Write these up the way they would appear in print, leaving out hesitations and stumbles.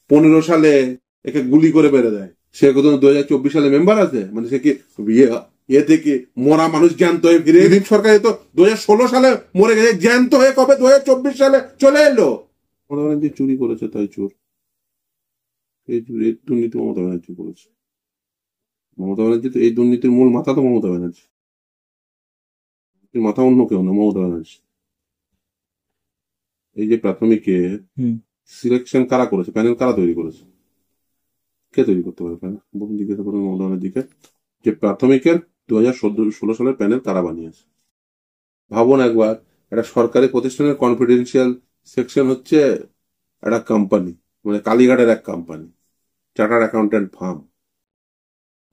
15 সালে একে গুলি করে বেড়ে দেয়, সে কত 2024 সালে মেম্বার আছে? মানে সে কি এ থেকে মরা মানুষ জ্যান্ত হয়ে ফিরে? দিলীপ সরকার তো 2016 সালে মরে গেছে, জ্যান্ত হয়ে কবে 2024 সালে চলে এলো? মমতা ব্যানার্জি চুরি করেছে তাই চোর, এই দুর্নীতি মমতা ব্যানার্জি করেছে। মমতা ব্যানার্জি তো এই দুর্নীতির মূল মাথা তো মমতা ব্যানার্জি, মাথা অন্য কেউ না, মমতা ব্যানার্জি। এই যে প্রাথমিকে সিলেকশন কারা করেছে, প্যানেল কারা তৈরি করেছে? কে তৈরি করতে পারে প্যানেল? বলুন, জিজ্ঞাসা করুন মমতা ব্যানার্জিকে যে প্রাথমিকের 2016 সালের প্যানেল কারা বানিয়েছে। ভাবুন একবার, একটা সরকারি প্রতিষ্ঠানের কনফিডেন্সিয়াল সেকশন হচ্ছে একটা কোম্পানি, মানে কালীঘাটের এক কোম্পানি, চার্টার্ড অ্যাকাউন্টেন্ট ফার্ম।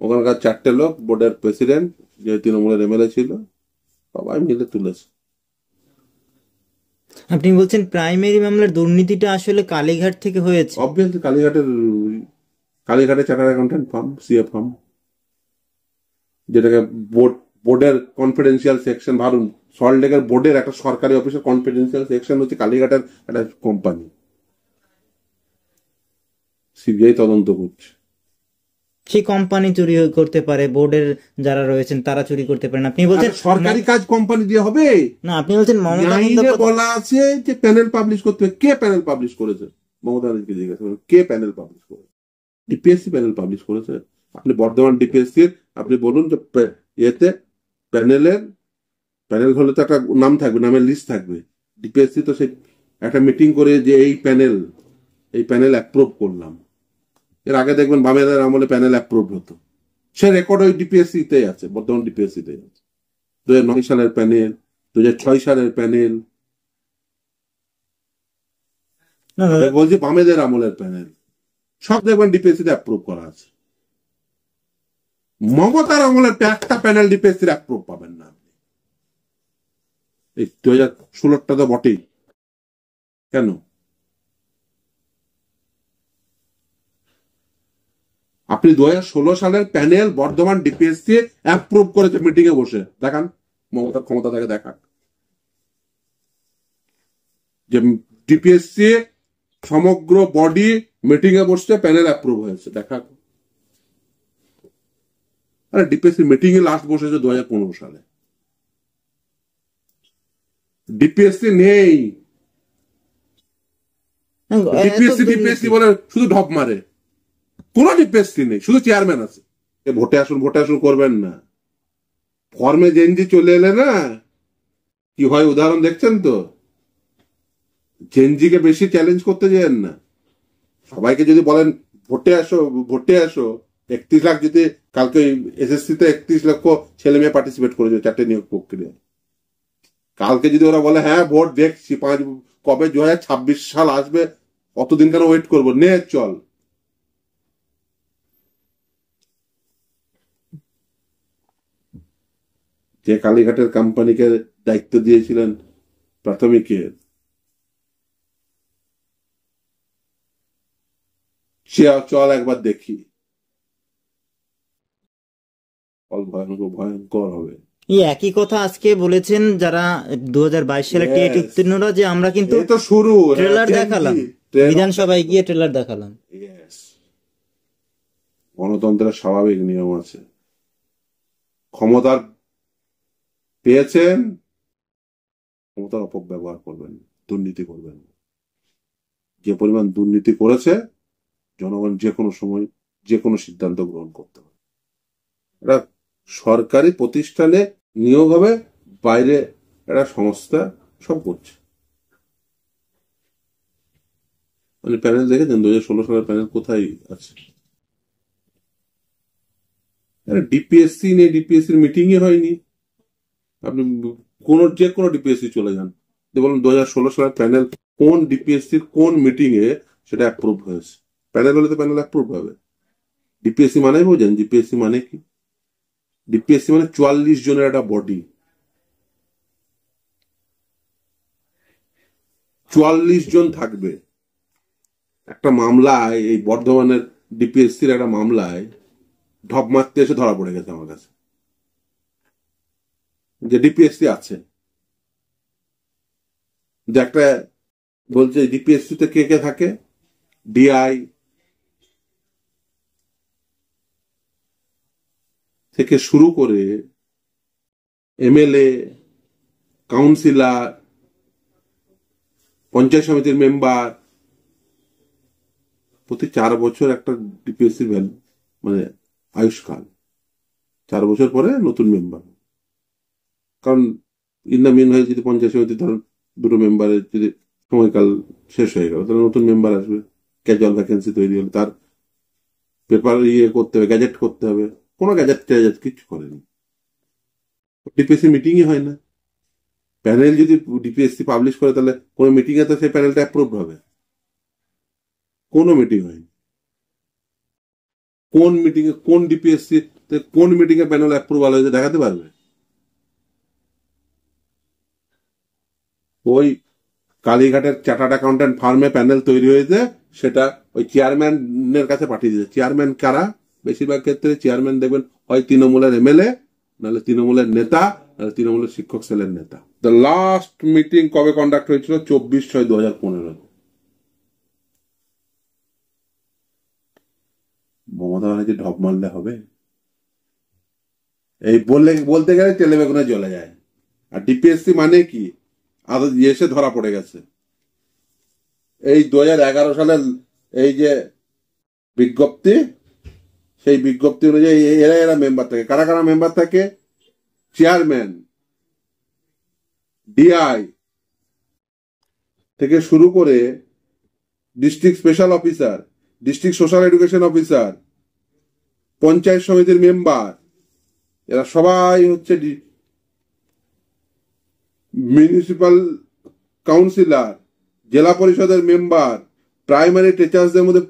ওখানকার 4টে লোক, বোর্ডের প্রেসিডেন্ট যে তৃণমূলের এমএলএ ছিল, সবাই মিলে তুলেছে। আপনি বলছেন প্রাইমারি মামলার দুর্নীতিটা আসলে কালীঘাট থেকে হয়েছে? অবভিয়াসলি কালীঘাটে chartered accountant farm, CA farm, যেটাকে বোর্ডের কনফিডেন্সিয়াল সেকশন। ভাবুন, সল্টলেকের বোর্ডের একটা সরকারি অফিসের কনফিডেন্সিয়াল সেকশন হচ্ছে কালীঘাটের একটা কোম্পানি। সিবিআই তদন্ত করছে। সেই কোম্পানি চুরি করতে পারে, বোর্ডের যারা রয়েছেন তারা চুরি করতে পারেন। আপনি বলছেন সরকারি কাজ কোম্পানি দিয়ে হবে না? আপনি বলছেন মমতা বলা আছে যে প্যানেল পাবলিশ করতে হবে। কে প্যানেল পাবলিশ করেছে? মমতা ব্যানার্জিকে জিজ্ঞাসা করুন, কে প্যানেল পাবলিশ করেছে? ডিপিএসসি প্যানেল পাবলিশ করেছে। আপনি বর্ধমান ডিপিএসসির আপনি বলুন যে এতে প্যানেল হলে তো একটা নাম থাকবে, নামের লিস্ট থাকবে। ডিপিএসসি তো সেই একটা মিটিং করে যে এই প্যানেল অ্যাপ্রুভ করলাম। এর আগে দেখবেন বামেদের আমলে প্যানেল অ্যাপ্রুভ হতো, সে রেকর্ড ওই ডিপিএসসি তেই আছে, বর্তমান ডিপিএসসি তেই আছে। 2009 সালের প্যানেল, 2006 সালের প্যানেল, বলছি বামেদের আমলের প্যানেল, সব দেখবেন ডিপিএসসি তে অ্যাপ্রুভ করা আছে। মমতার আমলের একটা প্যানেল ডিপিএসসি অ্যাপ্রুভ পাবেন না আপনি। এই 2016টা তো বটেই। কেন? আপনি 2016 সালের প্যানেল বর্ধমান ডিপিএসসি অ্যাপ্রুভ করেছে মিটিং এ বসে, দেখান মমতার ক্ষমতা থেকে, দেখান যে ডিপিএসসি সমগ্র বডি মিটিং এ বসছে, প্যানেল অ্যাপ্রুভ হয়েছে, দেখা। আরে ডিপিএসসি মিটিং এ লাস্ট বসেছে 2015 সালে। ডিপিএসসি নেই, ডিপিএসসি বলে শুধু ঢপ মারে। কোন ডিপিএসসি নেই, শুধু চেয়ারম্যান আছে। ভোটে আসুন করবেন না। ফর্মে জেনজি চলে এলে না কি হয় উদাহরণ দেখছেন তো। জেনজিকে বেশি চ্যালেঞ্জ করতে যেন না। সবাইকে যদি বলেন ভোটে আসো 31 লাখ, যদি কালকে এসএসসি তে 31 লক্ষ ছেলে মেয়ে পার্টিসিপেট করেছে 4টে নিয়োগ প্রক্রিয়ায়, কালকে যদি ওরা বলে হ্যাঁ ভোট দেখছি, কবে 2026 সাল আসবে, অতদিন কেন ওয়েট করবো, নে চল। যে কালীঘাটের কোম্পানিকে দায়িত্ব দিয়েছিলেন প্রাথমিকের, চল একবার দেখি, ভয়ঙ্কর হবে। এই একই কথা আজকে বলেছেন যারা 2022 সালে টেট উত্তীর্ণরা, যে আমরা কিন্তু শুরু ট্রেলার দেখালাম, বিধানসভায় গিয়ে ট্রেলার দেখালাম। গণতন্ত্রের স্বাভাবিক নিয়ম আছে, ক্ষমতার পেয়েছেন, ক্ষমতার অপব্যবহার করবেন, দুর্নীতি করবেন। যে পরিমাণ দুর্নীতি করেছে, জনগণ যে কোনো সময় যে কোনো সিদ্ধান্ত গ্রহণ করতে পারে। এটা সরকারি প্রতিষ্ঠানে নিয়োগ হবে, বাইরে একটা সংস্থা সব করছে। মানে প্যানেল দেখেছেন 2016 সালের প্যানেল কোথায় আছে? ডিপিএসসি নেই, ডিপিএসসির মিটিংই হয়নি। আপনি যে কোনো ডিপিএসসি চলে যান, বলুন 2016 সালের প্যানেল কোন ডিপিএসসির কোন মিটিং এ সেটা অ্যাপ্রুভ হয়েছে। প্যানেল হলে তো প্যানেল অ্যাপ্রুভ হবে। ডিপিএসসি মানে বোঝেন, ডিপিএসসি মানে কি? ডিপিএসসি মানে 44 জনের একটা বডি, 44 জন থাকবে। একটা মামলায়, এই বর্ধমানের ডিপিএসসির একটা মামলায় ঢপ মারতে এসে ধরা পড়ে গেছে আমার কাছে যে ডিপিএসসি আছে, যে একটা বলছে ডিপিএসসি তে কে কে থাকে, ডিআই, থেকে শুরু করে এমএলএ, কাউন্সিলর, পঞ্চায়েত সমিতির মেম্বার, প্রতি 4 বছর একটা ডিপিএসসি মানে আয়ুষ্কাল, 4 বছর পরে নতুন মেম্বার। কারণ ইন দ্য মিন হয়ে যদি পঞ্চায়েত সমিতি ধরুন 2 মেম্বারের যদি সময়কাল শেষ হয়ে গেল, তাহলে নতুন মেম্বার আসবে, ক্যাজুয়াল ভ্যাকেন্সি তৈরি হলে তার পেপার করতে হবে, গ্যাজেট করতে হবে। কোনো গ্যাজেট কিছু করেনি, ডিপিএসসি মিটিংই হয় না। প্যানেল যদি ডিপিএসসি পাবলিশ করে তাহলে কোনো মিটিং এ তো সেই প্যানেলটা অ্যাপ্রুভ হবে, কোনো মিটিং হয়নি। কোন মিটিং এ কোন ডিপিএসসি কোন মিটিং এ প্যানেল অ্যাপ্রুভাল হয়েছে দেখাতে পারবে? ওই কালীঘাটের চার্টার্ড অ্যাকাউন্ট্যান্ট ফার্মে প্যানেল তৈরি হয়েছে, সেটা ওই চেয়ারম্যানের কাছে পাঠিয়ে দিয়েছে। চেয়ারম্যান কারা? বেশিরভাগ ক্ষেত্রে চেয়ারম্যান দেখবেন হয় তৃণমূলের এমএলএ, নাহলে তৃণমূলের নেতা, নাহলে তৃণমূলের শিক্ষক সেলের নেতা। দ্য লাস্ট মিটিং কবে কন্ডাক্ট হয়েছিল? 24/6/2015। মমতা ব্যানার্জি ঢপ মারলে হবে? এই বলতে গেলে তেলে বেগুনে জ্বলে যায়। আর ডিপিএসসি মানে কি? এসে ধরা পড়ে গেছে। এই 2011 সালের এই যে বিজ্ঞপ্তি, সেই বিজ্ঞপ্তি অনুযায়ী এরা মেম্বার থাকে। কারা কারা মেম্বার থাকে? চেয়ারম্যান, ডিআই থেকে শুরু করে district special officer, district social education officer, panchayat সমিতির মেম্বার, এরা সবাই হচ্ছে মিউনিসিপাল কাউন্সিলর, জেলা পরিষদের মেম্বার, প্রাইমারি টিচার্সদের মধ্যে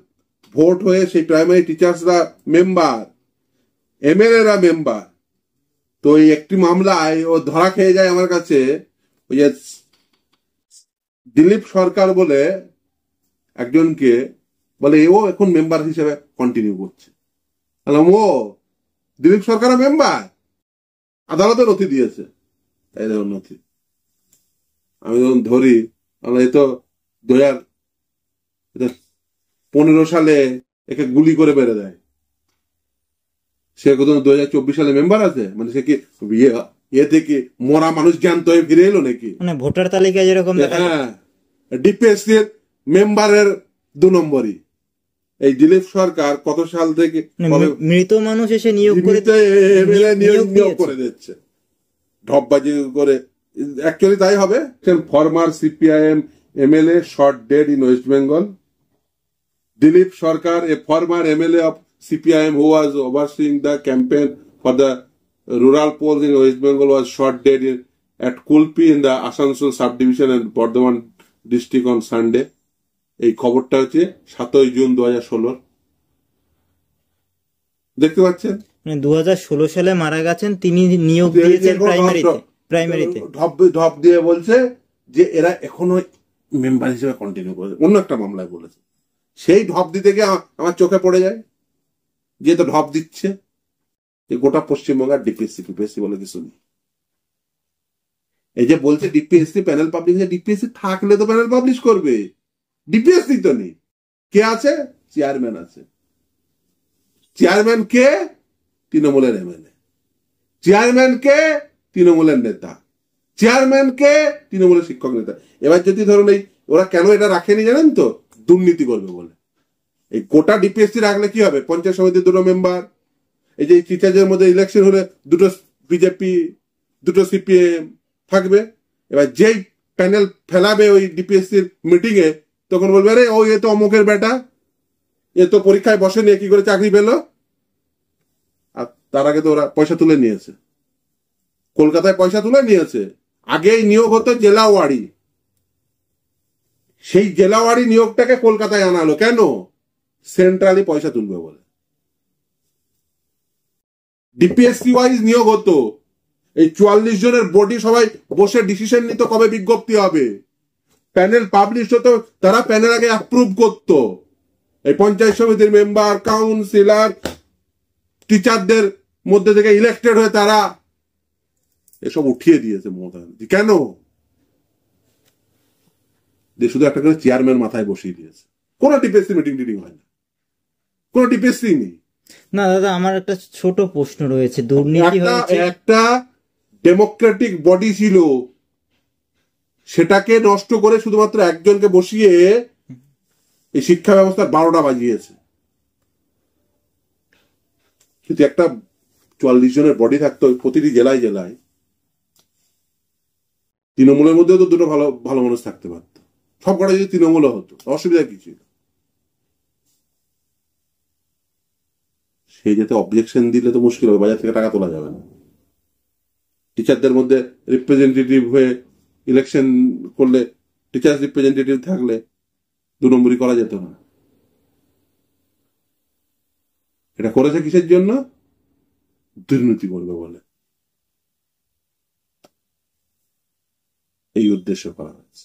ভোট হয়ে সেই প্রাইমারি টিচার্সরা মেম্বার, এমএলএরা মেম্বার। তো এই একটি মামলায় ও ধরা খেয়ে যায় আমার কাছে। ওই যে দিলীপ সরকার বলে একজনকে বলে, ও এখন মেম্বার হিসেবে কন্টিনিউ করছে। ও দিলীপ সরকার মেম্বার, আদালতে নথি দিয়েছে। তাই দেখুন নথি, আমি যখন ধরি, এ তো 2015 সালে একে গুলি করে বেড়ে দেয়। সে কত 2024 সালে মেম্বার আছে? মানে সে কি এ থেকে মরা মানুষ জ্ঞান তো ফিরে এলো নাকি? মানে ভোটার তালিকায় যেরকম হ্যাঁ, ডিপিএসসি এর মেম্বারের 2 নম্বরই। এই দিলীপ সরকার কত সাল থেকে মৃত মানুষ এসে নিয়োগ করে দিচ্ছে, ঢপবাজি করে। অ্যাকচুয়ালি তাই হবে। Former CPIM MLA shot dead in West Bengal. Dilip Sarkar, a former MLA of CPIM who was overseeing the campaign for the rural polls in West Bengal, was shot dead at Kulpi in the Asansol subdivision and Bardhaman district on Sunday. এই খবরটা হচ্ছে 7 June 2016। দেখতে পাচ্ছেন, 2016 সালে মারা গেছেন তিনি, নিয়োগ দিয়েছেন প্রাইমারিতে। ঢপ দিয়ে বলছে যে এরা এখনো মেম্বার হিসেবে কন্টিনিউ করে। অন্য একটা মামলায় বলেছে। সেই ঢপ দিতে গিয়ে আমার চোখে পড়ে যায় যে তো ঢপ দিচ্ছে যে গোটা পশ্চিমবঙ্গের ডিপিএসসি বলে কিছু নেই। এই যে বলছে ডিপিএসসি প্যানেল পাবলিশ, ডিপিএসসি থাকলে তো প্যানেল পাবলিশ করবে। ডিপিএসসি তো নেই। কে আছে? চেয়ারম্যান আছে। চেয়ারম্যান কে? তৃণমূলের এমএলএ। চেয়ারম্যান কে? তৃণমূলের নেতা। চেয়ারম্যান কে? তৃণমূলের শিক্ষক নেতা। এবার যদি ধরুন এই ওরা কেন এটা রাখেনি জানেন তো? দুর্নীতি করবে বলে। এই কোটা ডিপিএসসি রাখলে কি হবে? পঞ্চায়েত সমিতির 2 মেম্বার, এই যে টিচারদের মধ্যে ইলেকশন হলে 2 বিজেপি, 2 সিপিএম থাকবে। এবার যেই প্যানেল ফেলাবে ওই ডিপিএসসির মিটিং এ, তখন বলবে আরে ও এ তো অমুকের বেটা, এ তো পরীক্ষায় বসেনি, কি করে চাকরি পেল? আর তার আগে তো ওরা পয়সা তুলে নিয়েছে, কলকাতায় পয়সা তুলে নিয়েছে। আগেই নিয়োগ হতো জেলাওয়ারি, সেই জেলাওয়ারি নিয়োগটাকে কলকাতায় আনা হলো কেন? সেন্ট্রালি পয়সা তুলবে বলে। ডিপিএসসি ওয়াইজ নিয়োগ হতো। এই 44 জনের বডি সবাই বসে ডিসিশন নিত কবে বিজ্ঞপ্তি হবে। প্যানেল পাবলিশ হতো, তারা প্যানেল আগে অ্যাপ্রুভ করত। এই পঞ্চায়েত সমিতির মেম্বার, কাউন্সিলর, টিচারদের মধ্যে থেকে ইলেক্টেড হয়ে তারা এসব উঠিয়ে দিয়েছে মমতা ব্যানার্জি। কেন? শুধু একটা করে চেয়ারম্যান মাথায় বসিয়ে দিয়েছে। কোন টিপিএসসি মিটিং হয় না, কোন টিপিএসসি নেই। না দাদা, আমার একটা ছোট প্রশ্ন রয়েছে। দুর্নীতি একটা হয়েছে, একটা ডেমোক্রেটিক বডি ছিল, সেটাকে নষ্ট করে শুধুমাত্র একজনকে বসিয়ে এই শিক্ষা ব্যবস্থার 12টা বাজিয়েছে। কিন্তু একটা 44 জনের বডি থাকতো প্রতিটি জেলায় জেলায়, তৃণমূলের মধ্যেও তো দুটো ভালো ভালো মানুষ থাকতে পারতো। সব কটা যদি তৃণমূলও হতো, অসুবিধা কি ছিল? সেই যেতে অবজেকশন দিলে তো মুশকিল হবে, বাজার থেকে টাকা তোলা যাবে না। টিচারদের মধ্যে রিপ্রেজেন্টেটিভ হয়ে ইলেকশন করলে, টিচার্স রিপ্রেজেন্টেটিভ থাকলে 2 নম্বরই করা যেত না। এটা করেছে কিসের জন্য? দুর্নীতি করবে বলে, এই উদ্দেশ্য করা হয়েছে।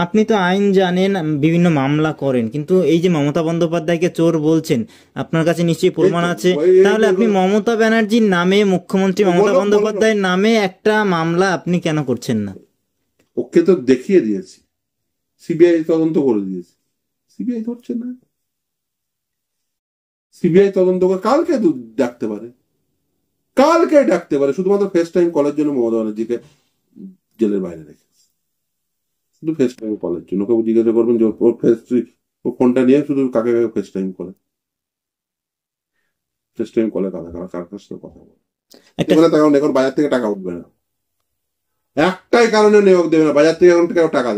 আপনি তো আইন জানেন, বিভিন্ন মামলা করেন, কিন্তু এই যে মমতা বন্দ্যোপাধ্যায়কে চোর বলছেন, আপনার কাছে নিশ্চয়ই এই প্রমাণ তো আছে। এই তাহলে তো আপনি মমতা ব্যানার্জির নামে, মুখ্যমন্ত্রী মমতা বলো বলো না। বন্দ্যোপাধ্যায়ের নামে একটা মামলা আপনি কেন করছেন না? ওকে তো দেখিয়ে দিয়েছি, সিবিআই তদন্ত করে দিয়েছে, সিবিআই ধরছে না। সিবিআই তদন্ত করে কালকে ডাকতে পারে, কালকে ডাকতে পারে। শুধুমাত্র ফেস টাইম কলের জন্য মমতা ব্যানার্জিকে জেলের বাইরে রেখে, শুধু ফেস টাইম কলের জন্য। ওকে জিজ্ঞাসা করবেন যে ওর ফেস, ও ফোনটা নিয়ে শুধু কাকে কাকে ফেস টাইম করে, ফেস টাইম কলে কারা কারা কার কার সাথে কথা বলে। একটা এখানে তখন এখন বাজার থেকে টাকা উঠবে না, একটাই কারণে নিয়োগ দেবে না, বাজার থেকে এখন কেউ টাকা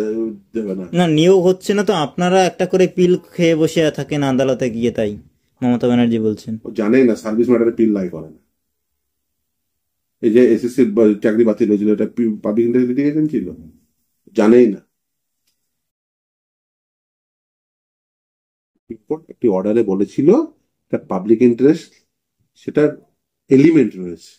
দেবে না। না, নিয়োগ হচ্ছে না তো আপনারা একটা করে পিল খেয়ে বসে থাকেন আদালতে গিয়ে, তাই মমতা ব্যানার্জি বলছেন। ও জানেই না সার্ভিস ম্যাটারে পিল লাই করে না। এই যে এসএসসি চাকরি বাতিল হয়েছিল, এটা পাবলিক ইন্টারেস্ট লিটিগেশন ছিল, জানেই না। একটি অর্ডারে বলেছিল এটা পাবলিক ইন্টারেস্ট, সেটার এলিমেন্ট রয়েছে।